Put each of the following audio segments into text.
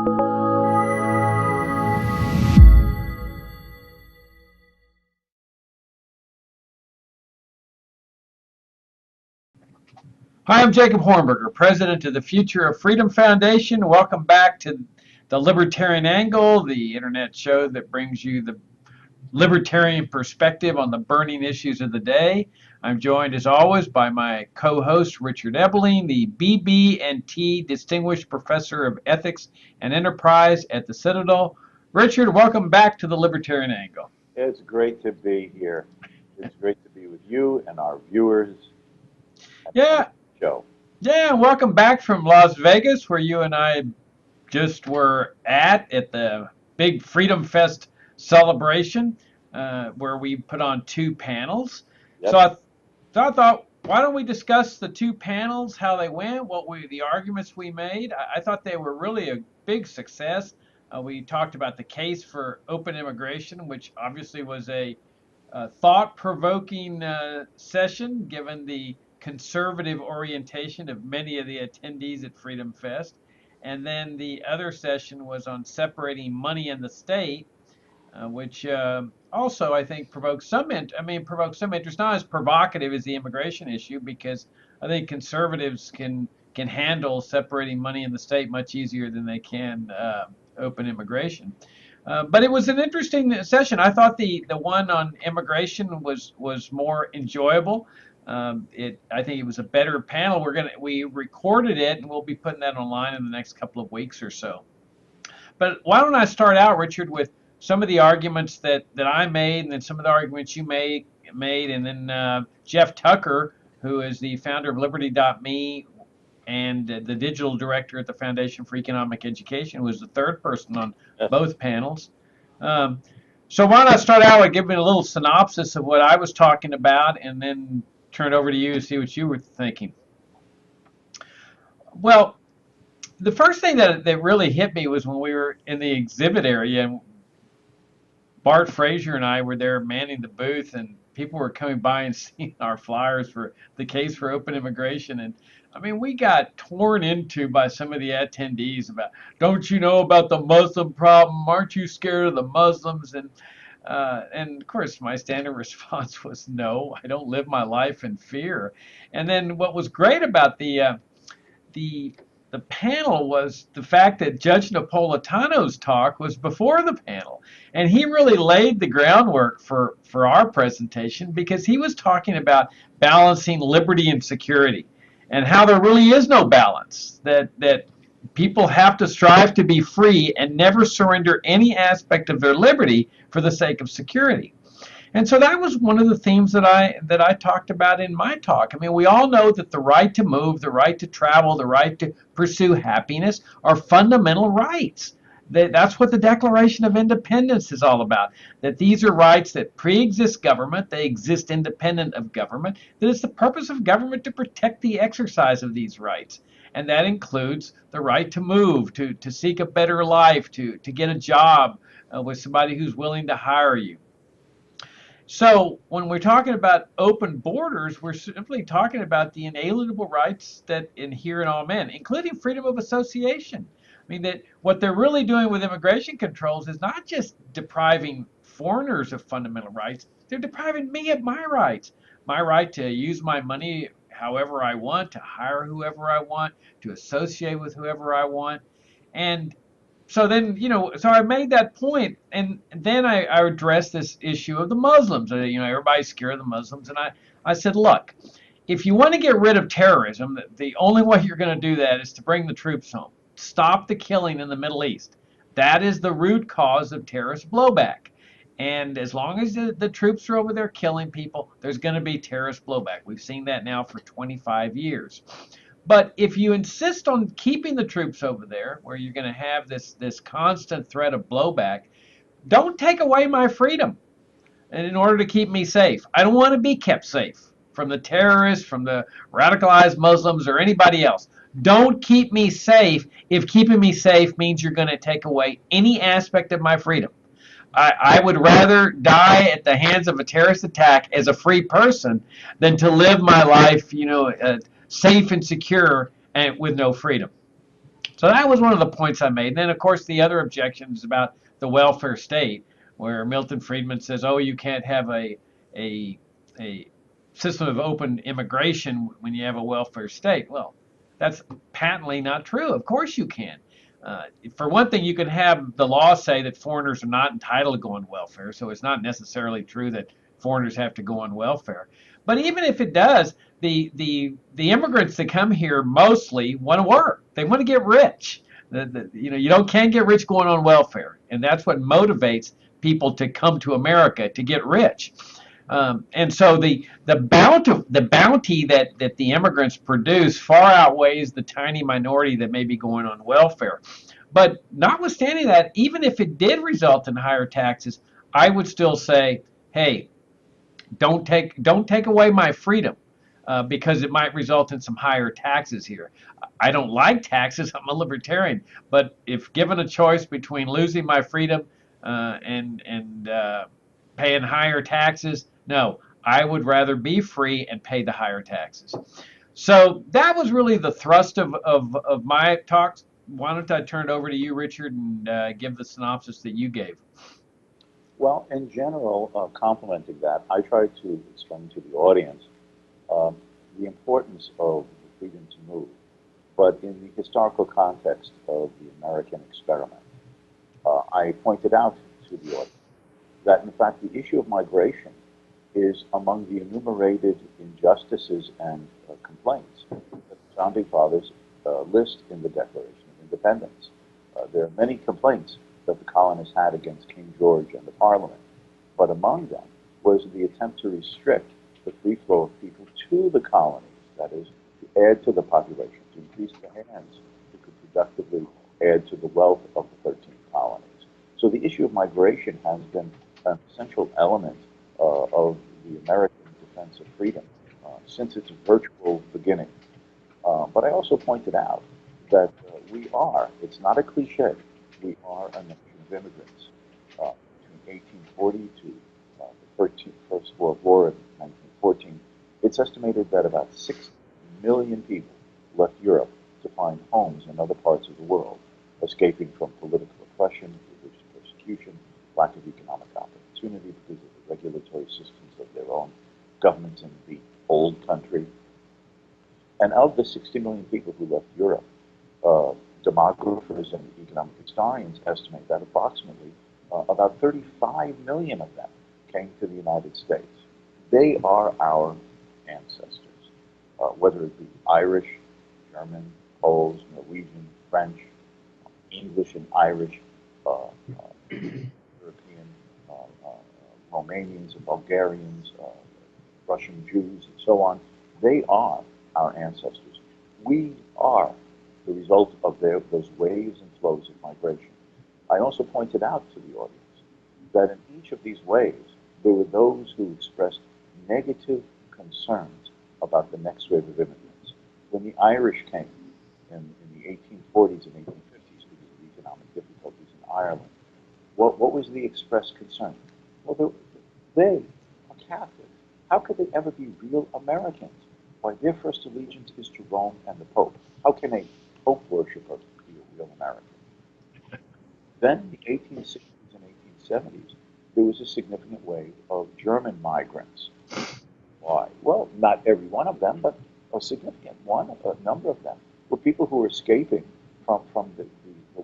Hi, I'm Jacob Hornberger, president of the Future of Freedom Foundation. Welcome back to the Libertarian Angle, the internet show that brings you the libertarian perspective on the burning issues of the day. I'm joined, as always, by my co-host, Richard Ebeling, the BB&T Distinguished Professor of Ethics and Enterprise at the Citadel. Richard, welcome back to the Libertarian Angle. It's great to be here. It's great to be with you and our viewers. Yeah. Show. Yeah, welcome back from Las Vegas, where you and I just were at the big FreedomFest celebration, where we put on 2 panels. Yep. So I thought, why don't we discuss the 2 panels, how they went, the arguments we made. I thought they were really a big success. We talked about the case for open immigration, which obviously was a thought-provoking session, given the conservative orientation of many of the attendees at FreedomFest. And then the other session was on separating money and the state, which also I think provoked some interest, not as provocative as the immigration issue, because I think conservatives can handle separating money and the state much easier than they can open immigration. But it was an interesting session. I thought the one on immigration was more enjoyable. I think it was a better panel. We recorded it, and we'll be putting that online in the next couple of weeks or so. But why don't I start out, Richard, with some of the arguments that I made, and then some of the arguments you made, and then Jeff Tucker, who is the founder of Liberty.me and the digital director at the Foundation for Economic Education, was the third person on both panels. So why don't I start out by giving a little synopsis of what I was talking about, and then turn it over to you to see what you were thinking. Well, the first thing that really hit me was when we were in the exhibit area, and Bart Frazier and I were there manning the booth, and people were coming by and seeing our flyers for the case for open immigration. And I mean, we got torn into by some of the attendees about, don't you know about the Muslim problem? Aren't you scared of the Muslims? And of course, my standard response was, no, I don't live my life in fear. And then what was great about the panel was the fact that Judge Napolitano's talk was before the panel. And he really laid the groundwork for our presentation, because he was talking about balancing liberty and security, and how there really is no balance, that people have to strive to be free and never surrender any aspect of their liberty for the sake of security. And so that was one of the themes that I talked about in my talk. I mean, we all know that the right to move, the right to travel, the right to pursue happiness are fundamental rights. That's what the Declaration of Independence is all about, that these are rights that pre-exist government, they exist independent of government, that it's the purpose of government to protect the exercise of these rights. And that includes the right to move, to seek a better life, to get a job with somebody who's willing to hire you. So when we're talking about open borders, we're simply talking about the inalienable rights that inhere in all men, including freedom of association. I mean, that what they're really doing with immigration controls is not just depriving foreigners of fundamental rights, they're depriving me of my rights. My right to use my money however I want, to hire whoever I want, to associate with whoever I want. And so then, so I made that point, and then I addressed this issue of the Muslims. Everybody's scared of the Muslims, and I said, look, if you want to get rid of terrorism, the only way you're going to do that is to bring the troops home. Stop the killing in the Middle East. That is the root cause of terrorist blowback. And as long as the troops are over there killing people, there's going to be terrorist blowback. We've seen that now for 25 years. But if you insist on keeping the troops over there, where you're going to have this constant threat of blowback, don't take away my freedom in order to keep me safe. I don't want to be kept safe from the terrorists, from the radicalized Muslims, or anybody else. Don't keep me safe if keeping me safe means you're going to take away any aspect of my freedom. I would rather die at the hands of a terrorist attack as a free person than to live my life, safe and secure and with no freedom. So that was one of the points I made. And then, of course, the other objection is about the welfare state, where Milton Friedman says, oh, you can't have a system of open immigration when you have a welfare state. Well, that's patently not true. Of course you can. For one thing, you can have the law say that foreigners are not entitled to go on welfare, so it's not necessarily true that foreigners have to go on welfare. But even if it does, the immigrants that come here mostly want to work. They want to get rich. Can't get rich going on welfare, and that's what motivates people to come to America, to get rich. And so the bounty that the immigrants produce far outweighs the tiny minority that may be going on welfare. But notwithstanding that, even if it did result in higher taxes, I would still say, hey, don't take away my freedom, because it might result in some higher taxes here. I don't like taxes. I'm a libertarian, but if given a choice between losing my freedom and paying higher taxes, no, I would rather be free and pay the higher taxes. So that was really the thrust of my talks. Why don't I turn it over to you, Richard, and give the synopsis that you gave? Well, in general, complementing that, I try to explain to the audience the importance of the freedom to move, but in the historical context of the American experiment. I pointed out to the audience that, in fact, the issue of migration is among the enumerated injustices and complaints that the Founding Fathers list in the Declaration of Independence. There are many complaints that the colonists had against King George and the Parliament, but among them was the attempt to restrict the free flow of people to the colonies, that is, to add to the population, to increase the hands who could productively add to the wealth of the 13 colonies. So the issue of migration has been an essential element of the American defense of freedom since its virtual beginning. But I also pointed out that it's not a cliche, we are a nation of immigrants. Between 1840 to the First World War in 1914, it's estimated that about 6 million people left Europe to find homes in other parts of the world, escaping from political oppression, religious persecution, lack of economic opportunity because of the regulatory systems of their own governments in the old country. And of the 60 million people who left Europe, demographers and economic historians estimate that approximately about 35 million of them came to the United States. They are our ancestors, whether it be Irish, German, Poles, Norwegian, French, English and Irish, European, Romanians and Bulgarians, Russian Jews, and so on. They are our ancestors. We are the result of those waves and flows of migration. I also pointed out to the audience that in each of these waves, there were those who expressed negative concerns about the next wave of immigrants. When the Irish came in the 1840s and 1850s because of economic difficulties in Ireland, what was the expressed concern? Well, they are Catholics. How could they ever be real Americans? Why, their first allegiance is to Rome and the Pope. How can a Pope worshiper be a real American? Then in the 1860s and 1870s, there was a significant wave of German migrants. Why? Well, not every one of them, but a significant one, a number of them, were people who were escaping from the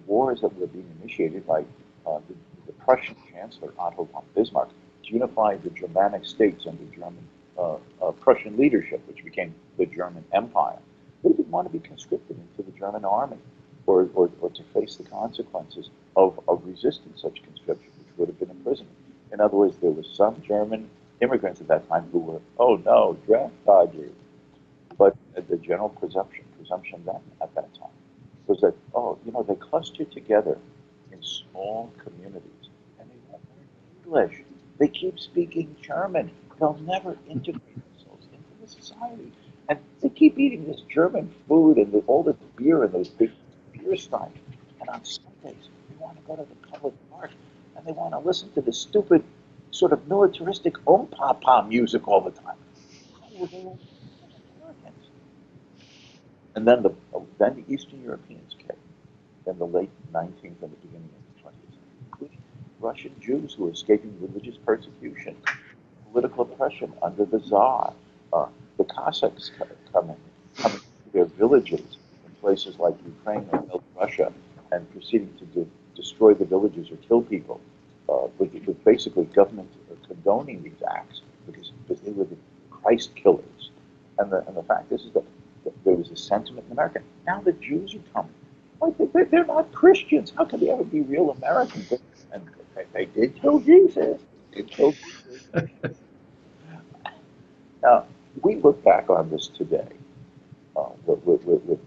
wars that were being initiated by the Prussian Chancellor Otto von Bismarck to unify the Germanic states under German Prussian leadership, which became the German Empire. They didn't want to be conscripted into the German army or to face the consequences of resisting such conscription, which would have been imprisonment. In other words, there were some German immigrants at that time who were, oh no, draft dodgers. But the general presumption then at that time was that, they clustered together in small communities and they won't learn English. They keep speaking German. They'll never integrate themselves into the society. And they keep eating this German food and all this beer in those big beer steins. And on Sundays, they want to go to the public park and they want to listen to this stupid sort of militaristic om-pa-pa music all the time. How were they Americans? And then the Eastern Europeans came. in the late 19th and the beginning of the 20th century, including Russian Jews who were escaping religious persecution, political oppression under the Tsar, the Cossacks coming to their villages in places like Ukraine or Russia and proceeding to destroy the villages or kill people, with basically government condoning these acts because they were the Christ killers. And the fact is that there was a sentiment in America. Now the Jews are coming. Like, they're not Christians. How can they ever be real Americans? And they did kill Jesus. They did kill Jesus. Now, we look back on this today with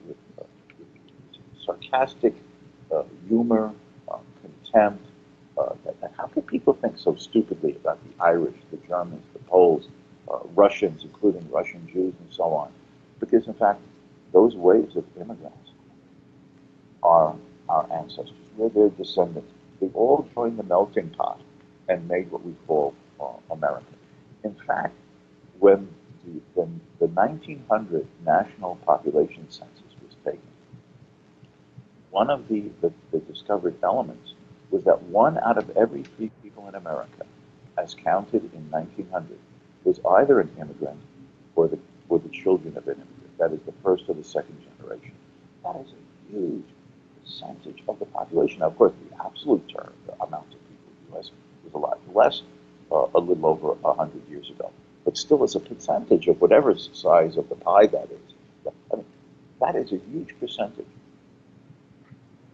sarcastic humor, contempt. How could people think so stupidly about the Irish, the Germans, the Poles, Russians, including Russian Jews, and so on? Because, in fact, those waves of immigrants are our ancestors. We're their descendants. They all joined the melting pot and made what we call America. In fact, when the 1900 national population census was taken, one of the discovered elements was that 1 out of every 3 people in America, as counted in 1900, was either an immigrant or the children of an immigrant. That is the first or the second generation. That is a huge percentage of the population. Now, of course, the absolute term, the amount of people in the U.S. was a lot less a little over 100 years ago. But still, as a percentage of whatever size of the pie that is, I mean, that is a huge percentage.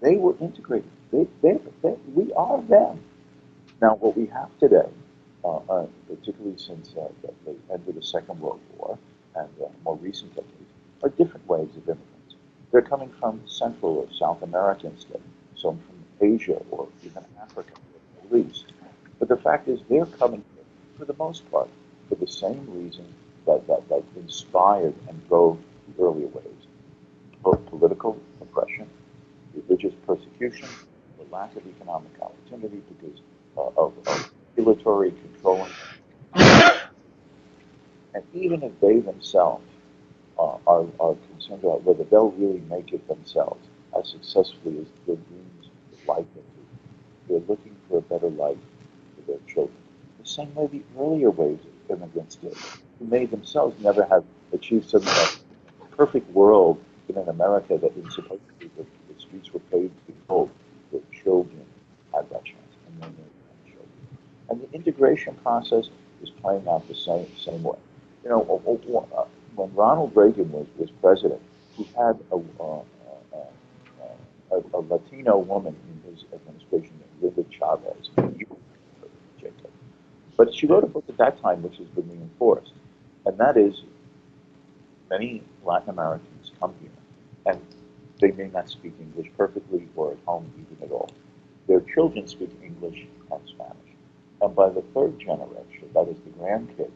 They were integrated. We are them. Now, what we have today, particularly since the end of the Second World War and more recent decades, are different waves of immigrants. They're coming from Central or South America instead, some from Asia or even Africa or the Middle East. But the fact is, they're coming here, for the most part, for the same reason that inspired and drove the earlier waves: political oppression, religious persecution, the lack of economic opportunity because of regulatory control. And even if they themselves are concerned about whether they'll really make it themselves as successfully as their dreams would like them to, they're looking for a better life for their children. The same way the earlier waves of immigrants did, who may themselves never have achieved some perfect world in an America that was supposed to be the streets were paved with gold. The children had that chance, and then their grandchildren. And the integration process is playing out the same way. You know, when Ronald Reagan was president, he had a Latino woman in his administration named Linda Chavez. But she wrote a book at that time which has been reinforced, and that is many Latin Americans come here, and they may not speak English perfectly or at home even at all. Their children speak English and Spanish. And by the third generation, that is the grandkids,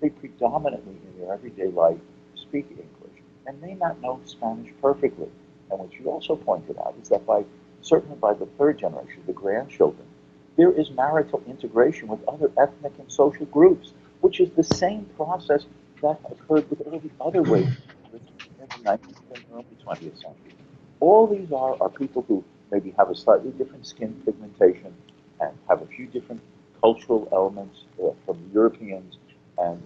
they predominantly in their everyday life speak English and may not know Spanish perfectly. And what you also pointed out is that certainly by the third generation, the grandchildren, there is marital integration with other ethnic and social groups, which is the same process that occurred with all the other ways in the 19th and early 20th century. All these are people who maybe have a slightly different skin pigmentation and have a few different cultural elements from Europeans and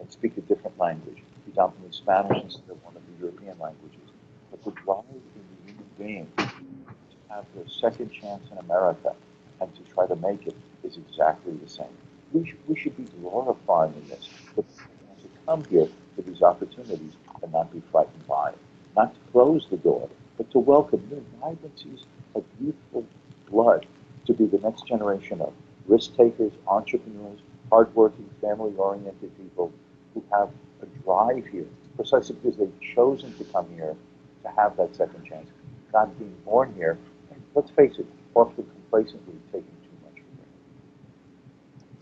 speak a different language, predominantly Spanish instead of one of the European languages. But the drive in the human being to have their second chance in America and to try to make it is exactly the same. We should be glorifying this, but to come here for these opportunities and not be frightened by it, not to close the door, but to welcome new vibrancies of youthful blood to be the next generation of risk takers, entrepreneurs, hardworking, family-oriented people who have a drive here, precisely because they've chosen to come here to have that second chance, not being born here, and let's face it, often complacently taking too much for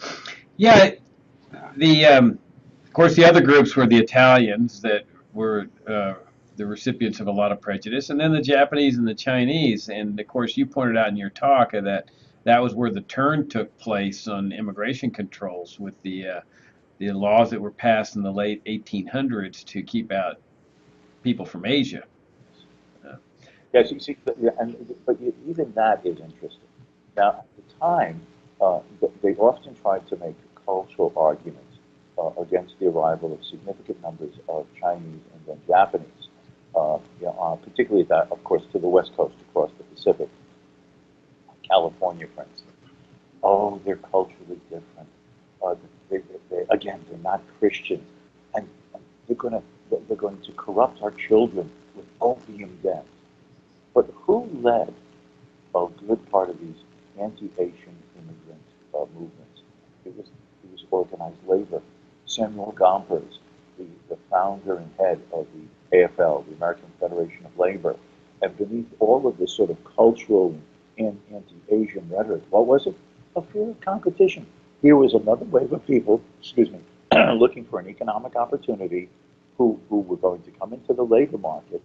granted. Yeah, of course, the other groups were the Italians that were the recipients of a lot of prejudice, and then the Japanese and the Chinese. And of course, you pointed out in your talk that was where the turn took place on immigration controls with the laws that were passed in the late 1800s to keep out people from Asia. Yes, you see, yeah, even that is interesting. Now, at the time, they often tried to make cultural arguments against the arrival of significant numbers of Chinese and then Japanese, particularly that, of course, to the west coast across the Pacific, California, for instance. Oh, they're culturally different. Uh, again, they're not Christians, and they're going to corrupt our children with opium dens. But who led a good part of these anti-Asian immigrant movements? It was organized labor. Samuel Gompers, the founder and head of the AFL, the American Federation of Labor, and beneath all of this sort of cultural and anti-Asian rhetoric, what was it? A fear of competition. Here was another wave of people, excuse me, looking for an economic opportunity who were going to come into the labor market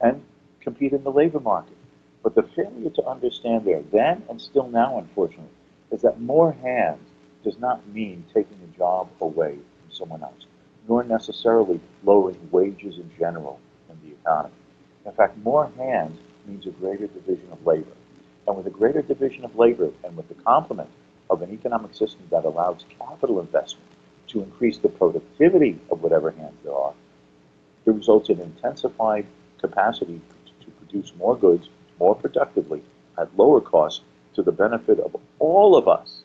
and compete in the labor market. But the failure to understand there then and still now, unfortunately, is that more hands does not mean taking a job away from someone else, nor necessarily lowering wages in general in the economy. In fact, more hands means a greater division of labor. And with a greater division of labor and with the complement of an economic system that allows capital investment to increase the productivity of whatever hands there are, it results in intensified capacity to produce more goods more productively at lower costs to the benefit of all of us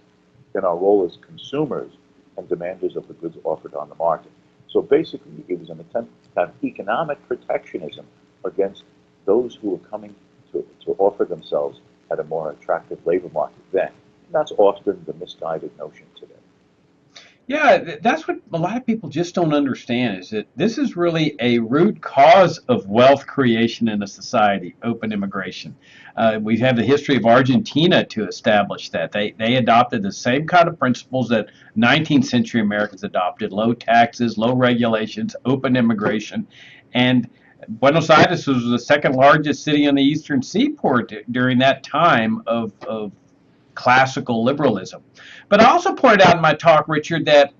in our role as consumers and demanders of the goods offered on the market. So basically, it was an attempt to have economic protectionism against those who were coming to offer themselves at a more attractive labor market then. And that's often the misguided notion today. Yeah, that's what a lot of people just don't understand is that this is really a root cause of wealth creation in a society, open immigration. We have the history of Argentina to establish that. They adopted the same kind of principles that 19th century Americans adopted: low taxes, low regulations, open immigration. And Buenos Aires was the second largest city on the eastern seaboard during that time of classical liberalism. But I also pointed out in my talk, Richard, that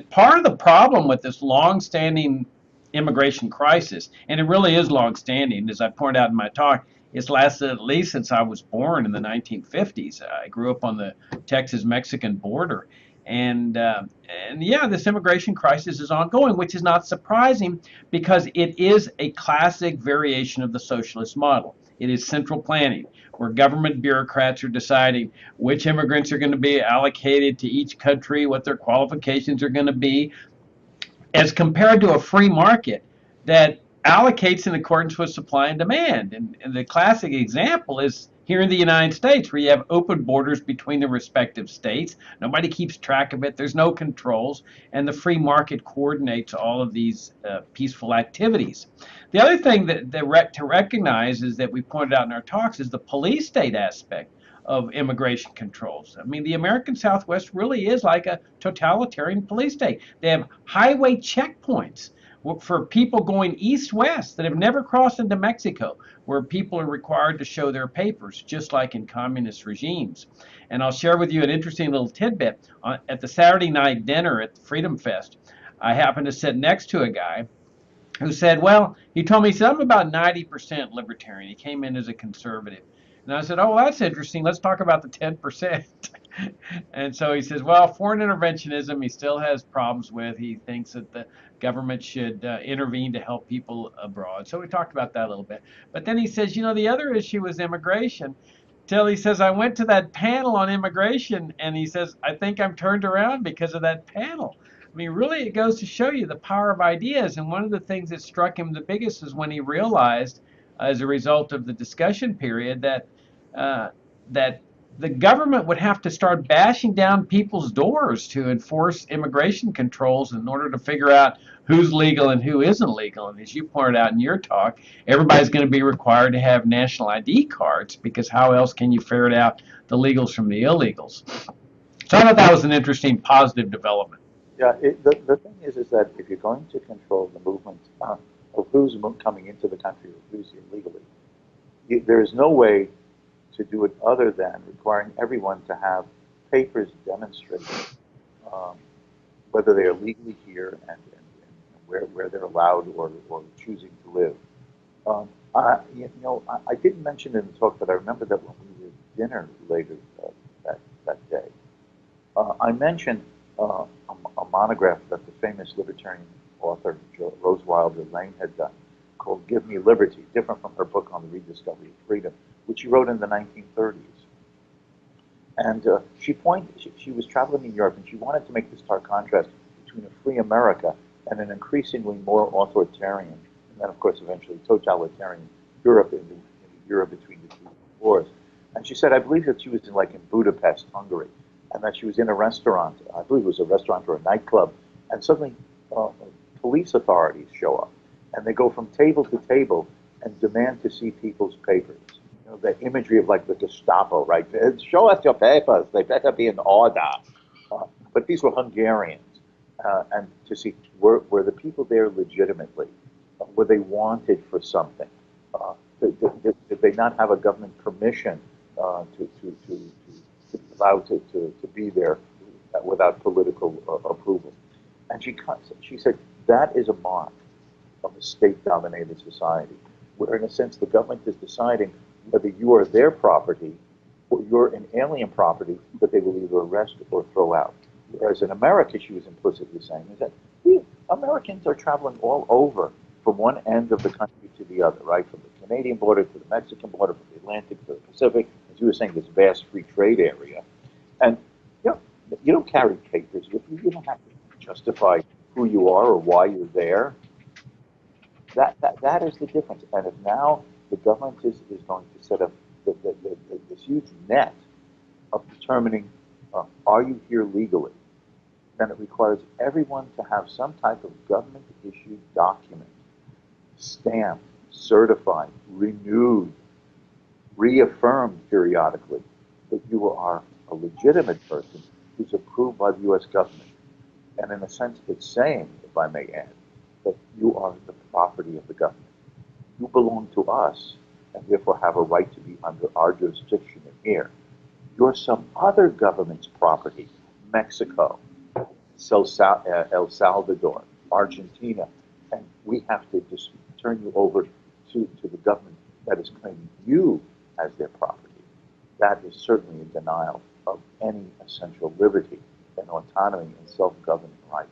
part of the problem with this long-standing immigration crisis, and it really is long-standing, as I pointed out in my talk, it's lasted at least since I was born in the 1950s. I grew up on the Texas-Mexican border. And yeah, this immigration crisis is ongoing, which is not surprising because it is a classic variation of the socialist model. It is central planning, where government bureaucrats are deciding which immigrants are going to be allocated to each country, what their qualifications are going to be, as compared to a free market that allocates in accordance with supply and demand. And the classic example is here in the United States, where you have open borders between the respective states. Nobody keeps track of it. There's no controls, and the free market coordinates all of these peaceful activities. The other thing to recognize is that we pointed out in our talks is the police state aspect of immigration controls. I mean, the American Southwest really is like a totalitarian police state. They have highway checkpoints for people going east-west that have never crossed into Mexico, where people are required to show their papers, just like in communist regimes. And I'll share with you an interesting little tidbit. At the Saturday night dinner at the FreedomFest, I happened to sit next to a guy who said, well, he told me something about 90% libertarian. He came in as a conservative. And I said, oh, well, that's interesting. Let's talk about the 10%. And so he says, well, foreign interventionism he still has problems with. He thinks that the government should intervene to help people abroad. So we talked about that a little bit. But then he says, the other issue is immigration. Till he says, I went to that panel on immigration, and he says, I think I'm turned around because of that panel. I mean, really, it goes to show you the power of ideas. And one of the things that struck him the biggest is when he realized, as a result of the discussion period, that the government would have to start bashing down people's doors to enforce immigration controls in order to figure out who's legal and who isn't legal. And as you pointed out in your talk, everybody's going to be required to have national ID cards, because how else can you ferret out the legals from the illegals? So I thought that was an interesting positive development. Yeah, the thing is that if you're going to control the movement of who's coming into the country or who's illegally, there is no way to do it other than requiring everyone to have papers demonstrating whether they are legally here and where they're allowed or choosing to live. I didn't mention it in the talk, but I remember that when we were at dinner later that day, I mentioned a monograph that the famous libertarian author Rose Wilder Lane had done called "Give Me Liberty," different from her book on the rediscovery of freedom, which she wrote in the 1930s. And she was traveling in Europe, and she wanted to make this stark contrast between a free America and an increasingly more authoritarian, and then of course eventually totalitarian Europe in the era between the two wars. And she said, I believe that she was in Budapest, Hungary, and that she was in a restaurant. I believe it was a restaurant or a nightclub, and suddenly police authorities show up, and they go from table to table and demand to see people's papers. The imagery of the Gestapo, right? Show us your papers. They better be in order. But these were Hungarians, and to see were the people there legitimately? Were they wanted for something? Did they not have a government permission to allow to be there without political approval? And she said that is a mark of a state-dominated society, where in a sense the government is deciding whether you are their property or you're an alien property that they will either arrest or throw out. Whereas in America, she was implicitly saying, is that we Americans are traveling all over from one end of the country to the other, right? From the Canadian border to the Mexican border, from the Atlantic to the Pacific, as you were saying, this vast free trade area. And you don't carry papers with you. You don't have to justify who you are or why you're there. That is the difference. And if now the government is going to set up this huge net of determining, are you here legally? Then it requires everyone to have some type of government-issued document, stamped, certified, renewed, reaffirmed periodically that you are a legitimate person who's approved by the U.S. government. And in a sense, it's saying, if I may add, that you are the property of the government. You belong to us, and therefore have a right to be under our jurisdiction here. You're some other government's property, Mexico, El Salvador, Argentina, and we have to just turn you over to the government that is claiming you as their property. That is certainly a denial of any essential liberty and autonomy and self-governing right.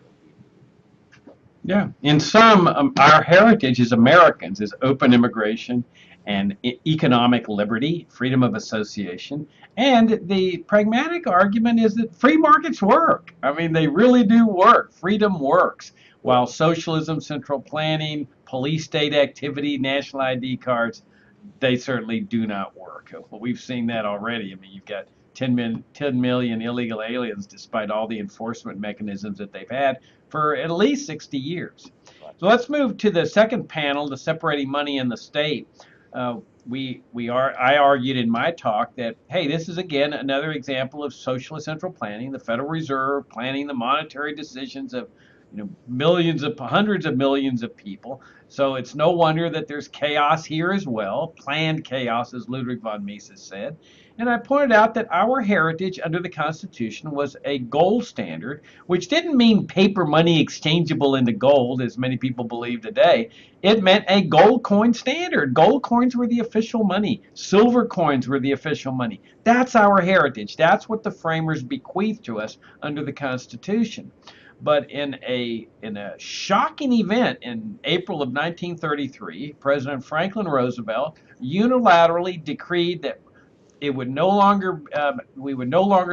Yeah, in sum, our heritage as Americans is open immigration and economic liberty, freedom of association. And the pragmatic argument is that free markets work. I mean, they really do work. Freedom works. While socialism, central planning, police state activity, national ID cards, they certainly do not work. Well, we've seen that already. I mean, you've got 10 million illegal aliens despite all the enforcement mechanisms that they've had for at least 60 years. So let's move to the second panel, the separating money and the state. I argued in my talk that, hey, this is again another example of socialist central planning, the Federal Reserve planning the monetary decisions of hundreds of millions of people. So it's no wonder that there's chaos here as well, planned chaos, as Ludwig von Mises said. And I pointed out that our heritage under the Constitution was a gold standard, which didn't mean paper money exchangeable into gold, as many people believe today. It meant a gold coin standard. Gold coins were the official money. Silver coins were the official money. That's our heritage. That's what the framers bequeathed to us under the Constitution. But in a shocking event in April of 1933, President Franklin Roosevelt unilaterally decreed that we would no longer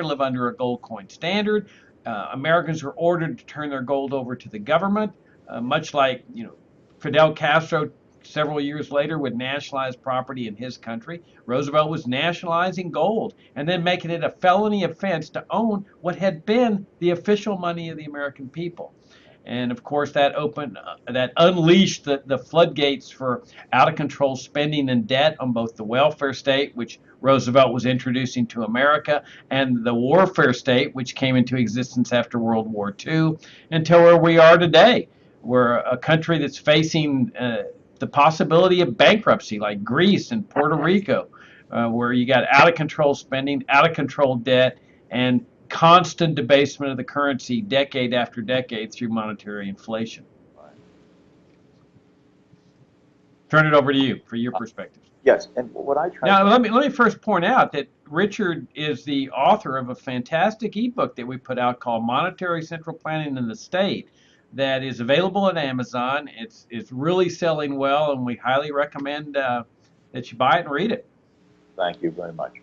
live under a gold coin standard. Americans were ordered to turn their gold over to the government, much like Fidel Castro several years later would nationalize property in his country. Roosevelt was nationalizing gold and then making it a felony offense to own what had been the official money of the American people. And of course, that unleashed the floodgates for out of control spending and debt on both the welfare state, which Roosevelt was introducing to America, and the warfare state, which came into existence after World War II, until where we are today. We're a country that's facing the possibility of bankruptcy, like Greece and Puerto Rico, where you got out of control spending, out of control debt, and constant debasement of the currency decade after decade through monetary inflation. turn it over to you for your perspective. Yes, and what I try Now, to... let me first point out that Richard is the author of a fantastic ebook that we put out called Monetary Central Planning in the State that is available at Amazon. It's really selling well, and we highly recommend that you buy it and read it. Thank you very much.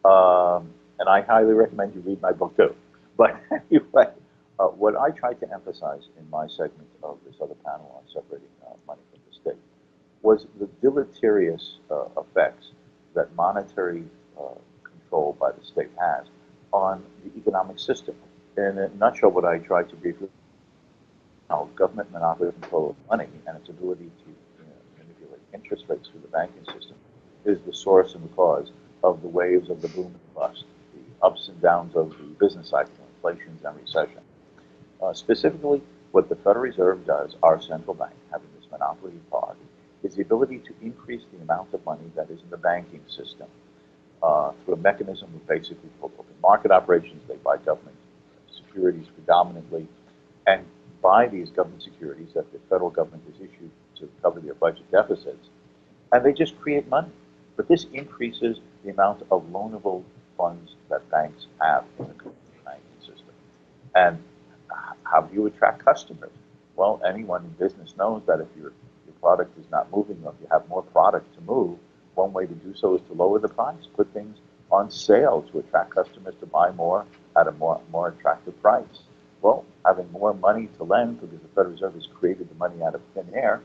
And I highly recommend you read my book too. But anyway, what I tried to emphasize in my segment of this other panel on separating money from the state was the deleterious effects that monetary control by the state has on the economic system. In a nutshell, what I tried to briefly how government monopoly control of money and its ability to manipulate interest rates through the banking system is the source and the cause of the waves of the boom and bust, the ups and downs of the business cycle, inflations and recession. Specifically, what the Federal Reserve does, our central bank, having this monopoly power, is the ability to increase the amount of money that is in the banking system through a mechanism of basically open market operations. They buy government securities predominantly, and buy these government securities that the federal government has issued to cover their budget deficits, and they just create money. But this increases the amount of loanable funds that banks have in the banking system. And how do you attract customers? Well, anyone in business knows that if your product is not moving, or if you have more product to move, one way to do so is to lower the price, put things on sale to attract customers to buy more at a more attractive price. Well, having more money to lend, because the Federal Reserve has created the money out of thin air,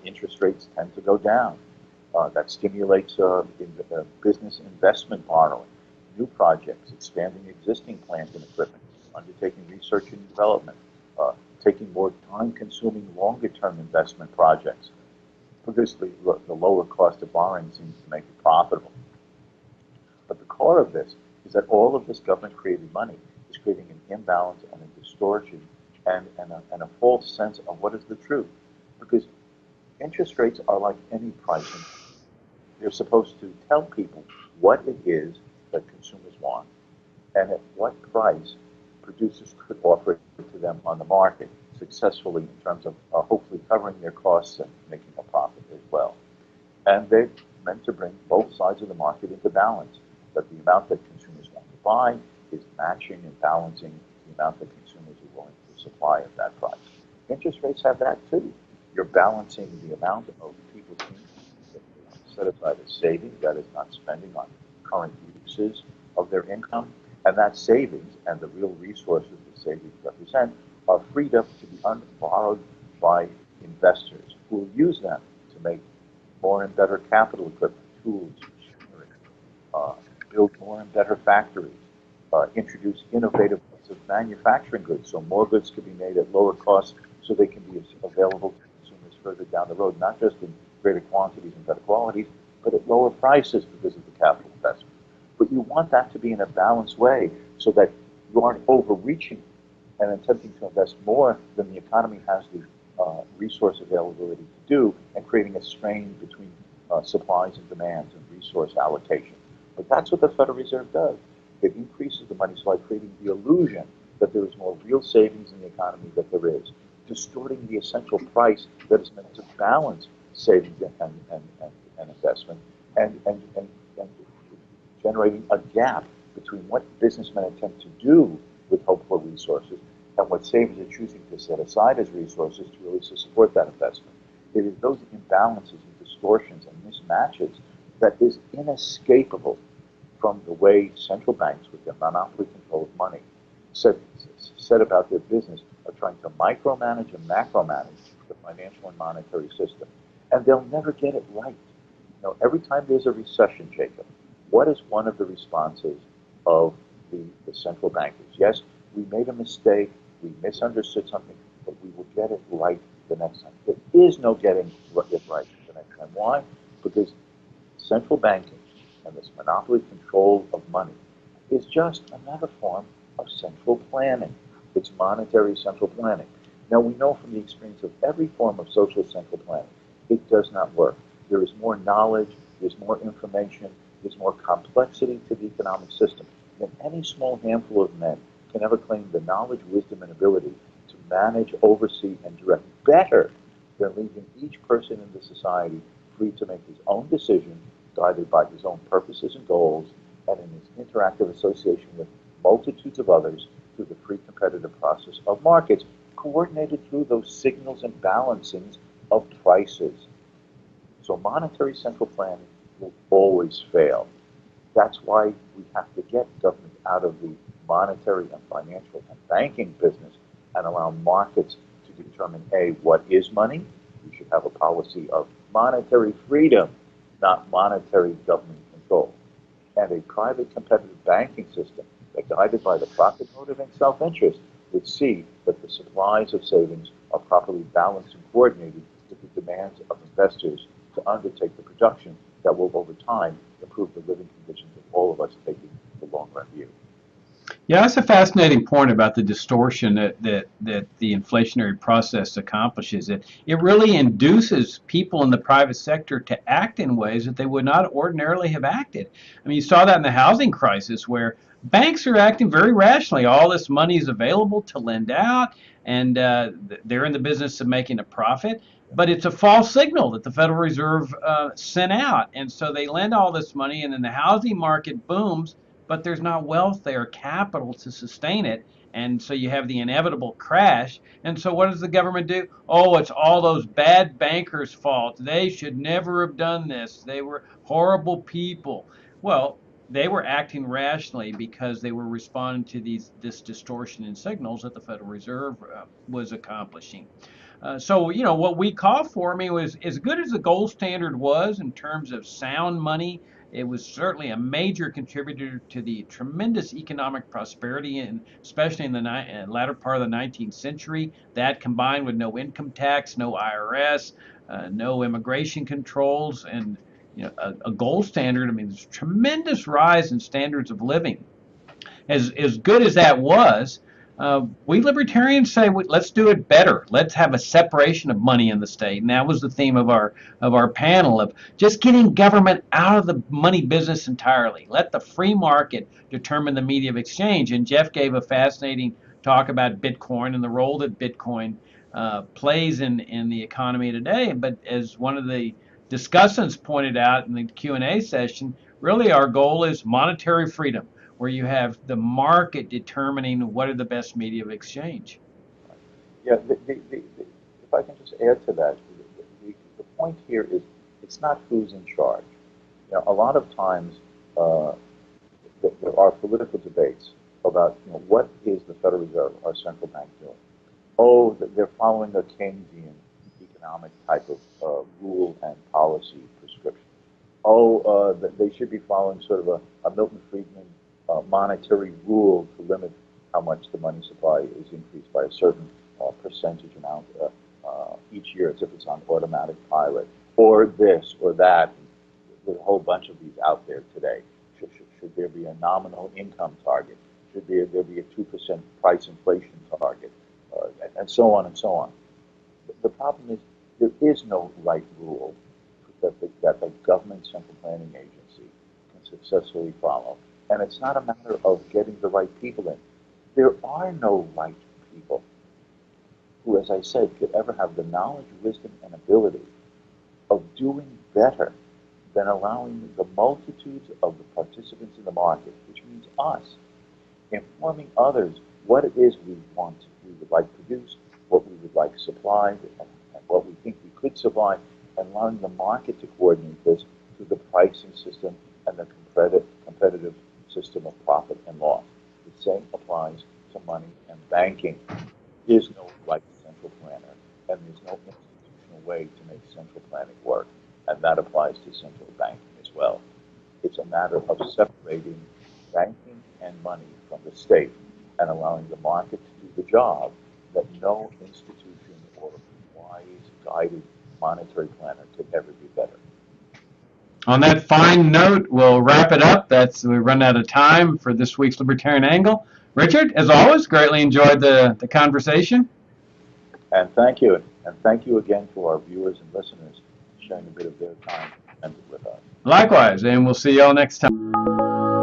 interest rates tend to go down. That stimulates business investment borrowing, new projects, expanding existing plant and equipment, undertaking research and development, taking more time-consuming, longer-term investment projects, because the lower cost of borrowing seems to make it profitable. But the core of this is that all of this government-created money is creating an imbalance and a distortion and a false sense of what is the truth. Because interest rates are like any pricing. They're supposed to tell people what it is that consumers want and at what price producers could offer it to them on the market successfully in terms of hopefully covering their costs and making a profit as well. And they're meant to bring both sides of the market into balance, that the amount that consumers want to buy is matching and balancing the amount that consumers are willing to supply at that price. Interest rates have that too. You're balancing the amount of people's income that they set aside as savings, that is not spending on current uses of their income, and that savings and the real resources that savings represent are freed up to be borrowed by investors who will use them to make more and better capital equipment, tools, machinery, build more and better factories, introduce innovative ways of manufacturing goods so more goods can be made at lower costs so they can be available to consumers further down the road, not just in greater quantities and better qualities, but at lower prices because of the capital investment. But you want that to be in a balanced way so that you aren't overreaching and attempting to invest more than the economy has the resource availability to do, and creating a strain between supplies and demands and resource allocation. But that's what the Federal Reserve does. It increases the money supply, creating the illusion that there is more real savings in the economy than there is, distorting the essential price that is meant to balance savings and investment, and generating a gap between what businessmen attempt to do with hopeful resources and what savers are choosing to set aside as resources to really support that investment. It is those imbalances and distortions and mismatches that is inescapable from the way central banks, with their monopoly control of money, set about their business of trying to micromanage and macromanage the financial and monetary system. And they'll never get it right. You know, every time there's a recession, Jacob, what is one of the responses of the central bankers? Yes, we made a mistake, we misunderstood something, but we will get it right the next time. There is no getting it right the next time. Why? Because central banking and this monopoly control of money is just another form of central planning. It's monetary central planning. Now, we know from the experience of every form of social central planning, it does not work. There is more knowledge, there's more information, there's more complexity to the economic system than any small handful of men can ever claim the knowledge, wisdom, and ability to manage, oversee, and direct better than leaving each person in the society free to make his own decision, guided by his own purposes and goals, and in his interactive association with multitudes of others through the free competitive process of markets, coordinated through those signals and balancings of prices. So monetary central planning will always fail. That's why we have to get government out of the monetary and financial and banking business and allow markets to determine, A, what is money? We should have a policy of monetary freedom, not monetary government control. And a private competitive banking system that, guided by the profit motive and self-interest, would see that the supplies of savings are properly balanced and coordinated with the demands of investors to undertake the production that will, over time, improve the living conditions of all of us, taking the long-run view. Yeah, that's a fascinating point about the distortion that the inflationary process accomplishes. It really induces people in the private sector to act in ways that they would not ordinarily have acted. I mean, you saw that in the housing crisis, where banks are acting very rationally. All this money is available to lend out, and they're in the business of making a profit. But it's a false signal that the Federal Reserve sent out. And so they lend all this money, and then the housing market booms, but there's not wealth there, capital to sustain it. And so you have the inevitable crash. And so what does the government do? Oh, it's all those bad bankers' fault. They should never have done this. They were horrible people. Well, they were acting rationally because they were responding to this distortion in signals that the Federal Reserve was accomplishing. So, you know, what we call for, I mean, was as good as the gold standard was in terms of sound money. It was certainly a major contributor to the tremendous economic prosperity, and especially in the latter part of the 19th century. That, combined with no income tax, no IRS, no immigration controls, and a gold standard. I mean, there's a tremendous rise in standards of living. As good as that was, we libertarians say, let's do it better. Let's have a separation of money in the state. And that was the theme of our panel, of just getting government out of the money business entirely. Let the free market determine the media of exchange. And Jeff gave a fascinating talk about Bitcoin and the role that Bitcoin plays in the economy today. But as one of the discussants pointed out in the Q&A session, really our goal is monetary freedom, where you have the market determining what are the best media of exchange. Yeah, if I can just add to that, the point here is it's not who's in charge. You know, a lot of times there are political debates about what is the Federal Reserve, our central bank, doing. Oh, they're following a Keynesian economic type of rule and policy prescription. Oh, they should be following sort of a Milton Friedman monetary rule to limit how much the money supply is increased by a certain percentage amount each year, as if it's on automatic pilot, or this or that. There's a whole bunch of these out there today. Should there be a nominal income target? Should there be a 2% price inflation target? And so on and so on. The problem is there is no right rule that the government central planning agency can successfully follow. And it's not a matter of getting the right people in. There are no right people who, as I said, could ever have the knowledge, wisdom, and ability of doing better than allowing the multitudes of the participants in the market, which means us, informing others what it is we would like produced, what we would like supplied, and what we think we could supply, and allowing the market to coordinate this through the pricing system and the competitive system of profit and loss. The same applies to money and banking. There is no right central planner, and there's no institutional way to make central planning work, and that applies to central banking as well. It's a matter of separating banking and money from the state and allowing the market to do the job that no institution or wise, guided monetary planner could ever do better. On that fine note, we'll wrap it up. We run out of time for this week's Libertarian Angle. Richard, as always, greatly enjoyed the conversation. And thank you. And thank you again to our viewers and listeners sharing a bit of their time with us. Likewise, and we'll see you all next time.